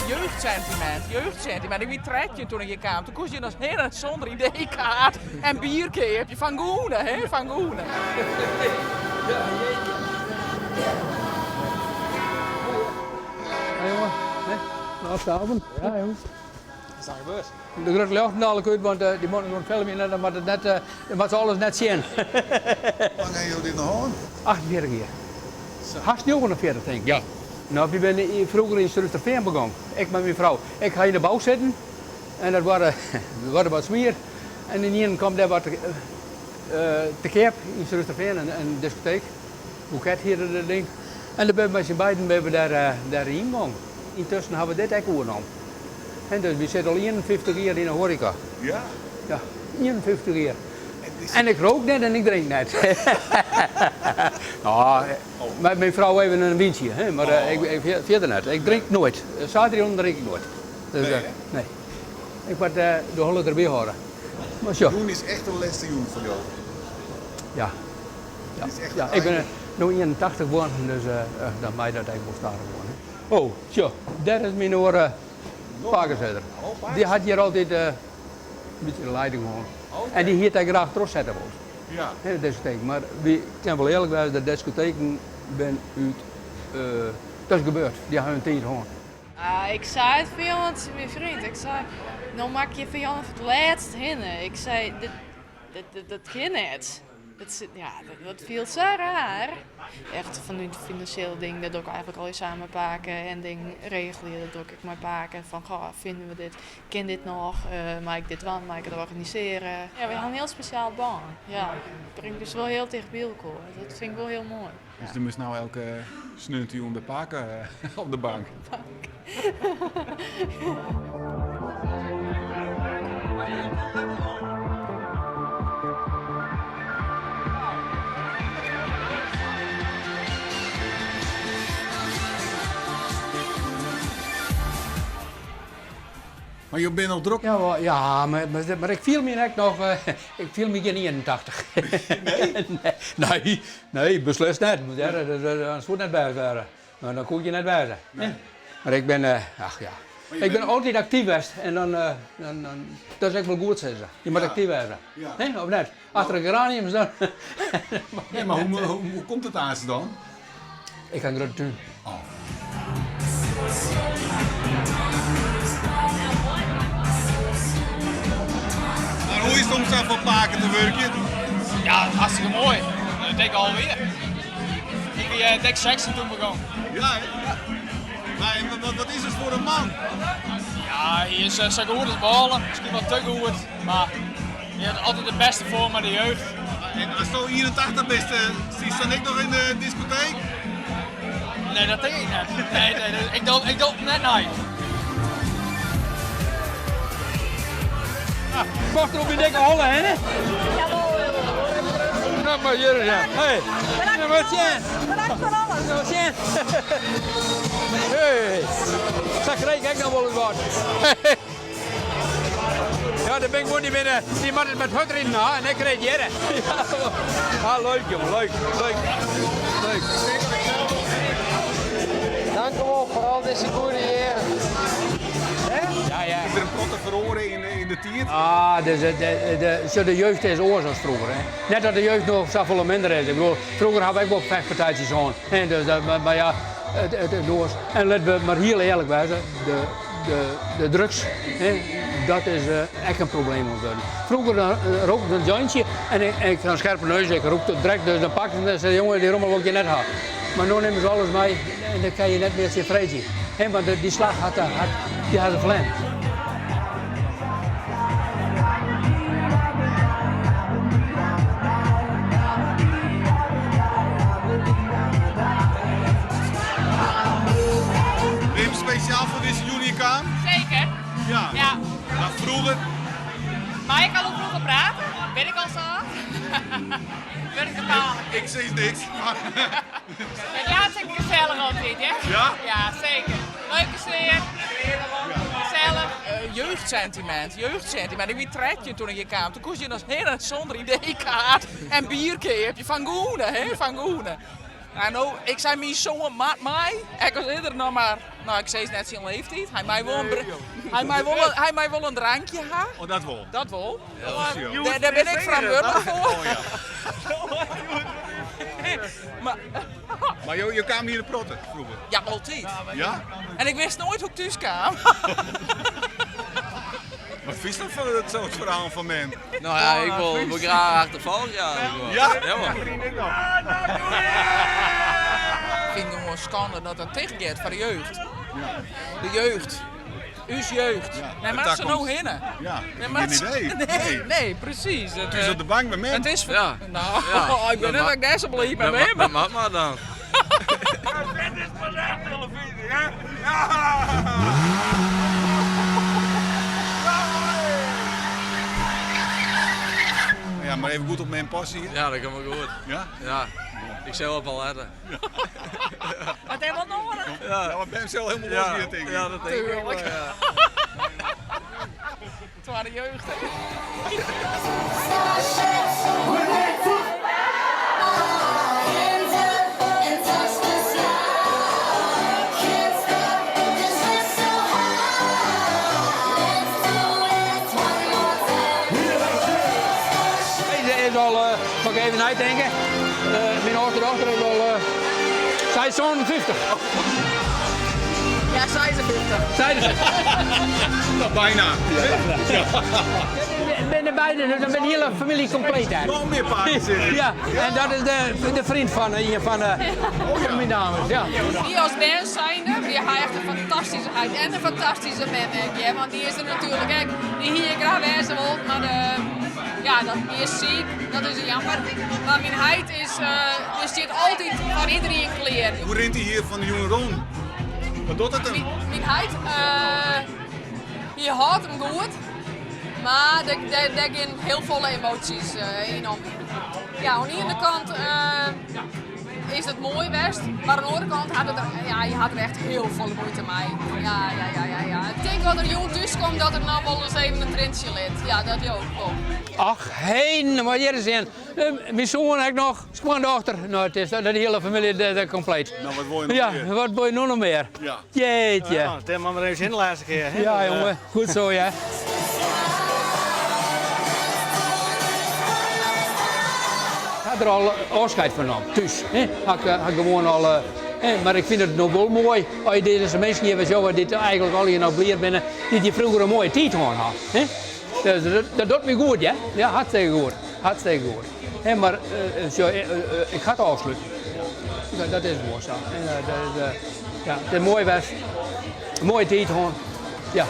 Jeugdsentiment. Ik ben 13 toen ik hier kwam. Toen kost je nog heel zonder ID-kaart en biertje. Heb je van Goenen, hè? Van Goenen. Ja, jongen. Laatste avond. Ja, jongen. Wat is er gebeurd? De grote lichten dadelijk uit, want die moeten gewoon filmen en dan moet ze alles net zien. Hoe lang hebben jullie dit nog aan? 48 jaar. Haast 49 denk ik. Ja. Nou, we zijn vroeger in Sursterveen begonnen. Ik met mijn vrouw. Ik ga in de bouw zitten en dat waren wat smeer. En in een kwam daar wat te keep in Sursterveen, een discotheek. Boeket hier dat ding. En dan ben we met z'n beiden daarin gegaan. Intussen hebben we dit ook overgenomen. En dus we zitten al 51 jaar in de horeca. Ja. Ja, 51 jaar. En ik rook net en ik drink net. Nou, mijn vrouw heeft een windje, hè, maar ik verder net. Ik drink nooit. Zaterdag drink ik nooit. Dus, nee. Ik moet de holle erbij houden. Maar zo. Doen is echt een leste jongen voor jou. Ja. Ja. Is echt Ja, ik ben nu 81 geworden, dus dan mij dat ik wel staan worden. Oh, zo. Daar is mijn oor pakenzetter. Die had hier altijd een beetje de leiding gewoon. En die hier tegen graag trots zetten was. Ja. De discotheek. Maar we kan wel eerlijk zijn, de discotheken ben uit. Dat is gebeurd. Die hebben hun tijd gewoon. Ik zei het van mijn vriend. Ik zei, nou maak je van het laatst hinnen. Ik zei, dat ging niet. Dat viel zo raar. Echt van die financiële dingen, dat ook eigenlijk al je samenpakken en dingen regelen. Dat ook ik maar paken van, goh, vinden we dit, ken dit nog, maak ik dit wel, maak ik het organiseren. Ja, we hebben een heel speciaal baan. Ja, dat brengt dus wel heel tegen Bielko. Dat vind ik wel heel mooi. Dus er moest nou elke sneuntie om de paken op de bank. Maar je bent nog druk? Ja, maar ik viel me net nog. Ik viel me geen 81. Nee? Nee, beslist niet. Ja, dat moet net bij zijn. Maar dan kon je net bij zijn. Nee. Maar ik ben, ach ja. Ik ben altijd actief geweest en dan dat is echt wel goed zeggen. Je moet actief zijn. Ja. Nee, of net? Achter de geraniums dan. Nee, maar hoe komt het aan ze dan? Ik ga een grote tuin. Oh. Maar hoe is het om zelf op paken te werken? Ja, hartstikke mooi. Dat denk ik alweer. Ik denk 16 toen begon. Ja, hè? Maar wat is het voor een man? Ja, hij is zo goed als ballen. Misschien wel te goed. Maar je hebt altijd het beste voor met de jeugd. En als je 81 bent, zie je dan ik nog in de discotheek? Nee, dat denk ik niet. Nee, ik doe het net niet. Kost er op je dikke holle, hè? Nou, maar jullie ja. Hey. Ja, wat zien? Bedankt voor alles. Wat zien? Hey. Zeg, krijg ik nog wel eens wat. Ja, dan ben ik gewoon niet binnen. Die moet het met hut erin na en ik krijg je. Ja, leuk jongen, leuk. Dank u wel voor al deze goede jaren. Ja. Is er een potte verloren in de tiert? Ah, de jeugd is oors als vroeger. Hè. Net dat de jeugd nog zoveel minder is. Ik bedoel, vroeger had ik ook vechtpartijtjes aan. Dus, maar ja, het oors. En laten we maar heel eerlijk zijn, de drugs, hè, dat is echt een probleem geworden. Vroeger rookte een jointje en ik had een scherpe neus, ik rookte het direct, dus dan pakte ze en zei, jongen, die rommel wil je net hebben. Maar nu nemen ze alles mee en dan kan je net meer zien vrezen. Want die slag die had een vlam. Ben je speciaal voor deze Unicam? Zeker. Ja. Ja. Maar vroeger? Maar ik kan ook vroeger praten. Ben ik al zo? Ben ik totaal. Ik zeg niks. Het laatste ik gezellig altijd, hè? Ja? Ja, zeker. Leuke sfeer. Gezellig. Jeugdsentiment. Ik ben 13 toen ik hier kwam. Toen kost je nog heel zonder ID-kaart en biertje. Heb je van Goenen, hè? Van Goenen. En nou, ik zei mijn zoon maat mij. Ik was eerder nog maar, nou ik zei net zijn leeftijd. Hij mij wel een drankje ha. Oh, dat wel. Dat wel. Ja. Daar ben ik verantwoordelijk voor. Oh ja. Maar je kwam hier de protten vroeger? Ja, altijd. Ja? En ik wist nooit hoe ik thuis kwam. Wat vies dat van dat soort verhaal van men? Nou ja, ik wil graag achtervolgen, ja. Ja? Ja, man. Ik vind het gewoon schande dat dat tegengaat voor de jeugd. De jeugd. Uw jeugd. Nee, maar daar ze komt- nou hinnen. Ja, Nee, maar geen idee. Nee, nee, precies. Het is op de bank bij men. Het is Ja. Nou, Ja. ik ben net ook deze bleef bij mij. Dat mag maar dan. Ja, maar even goed op mijn passie. Ja, dat kan wel goed. Ja? Ja, ik zou wel wel letten. Wat heb je wat nodig? Ja, maar Ben zelf helemaal los hier tegen. Ja, dat denk ik wel, ja. Het waren de jeugd, hè? Deze is al, mag ik even uitdenken. Mijn oudste dochter is al, zij is zo'n 50. Ja, zij ze 50. Zij is het. Nou, bijna. Ik ben er beide, dan ben de hele familie compleet uit. Nog meer paarden zitten. Ja, en dat is de vriend van een van mijn dames. Ja. Die als mens zijnde, die heeft echt een fantastische huid en een fantastische man, denk je. Want die is er natuurlijk, kijk, die hier graag wezen wil, maar die is ziek, dat is jammer. Maar mijn huid is zit altijd van iedereen kleren. Hoe rent hij hier van de jonge Ron? Wat doet het hem? Mijn huid, je houdt hem goed, maar er zijn heel volle emoties in om. Ja, aan de ene kant is het mooi best, maar aan de andere kant had je had er echt heel veel moeite mee. Ja. Ik denk dat er jong thuis komt dat er nou wel eens even een trendje ligt. Ja, dat ook wel. Ach, heen, maar hier zijn. Mijn zoon heb ik nog, schoondochter. Nou, het is dat de hele familie de compleet. Nou, wat wil je nog Ja, meer? wat wil je nog meer? Ja. Jeetje. Ja, het maar even in de laatste keer. Hè? Ja, jongen, goed zo, ja. Ik had er al afscheid van nam, thuis. Had ik gewoon al. Maar ik vind het nog wel mooi als je deze mensen hier zo dit eigenlijk al hier nog blij binnen, die vroeger een mooie tijd hadden. Dus dat doet me goed, ja? Ja, hartstikke goed. Hartstikke goed. Maar ik ga het afsluiten. Dat is mooi zo. Ja, het is mooi was. Een mooie tijd gewoon. Ja.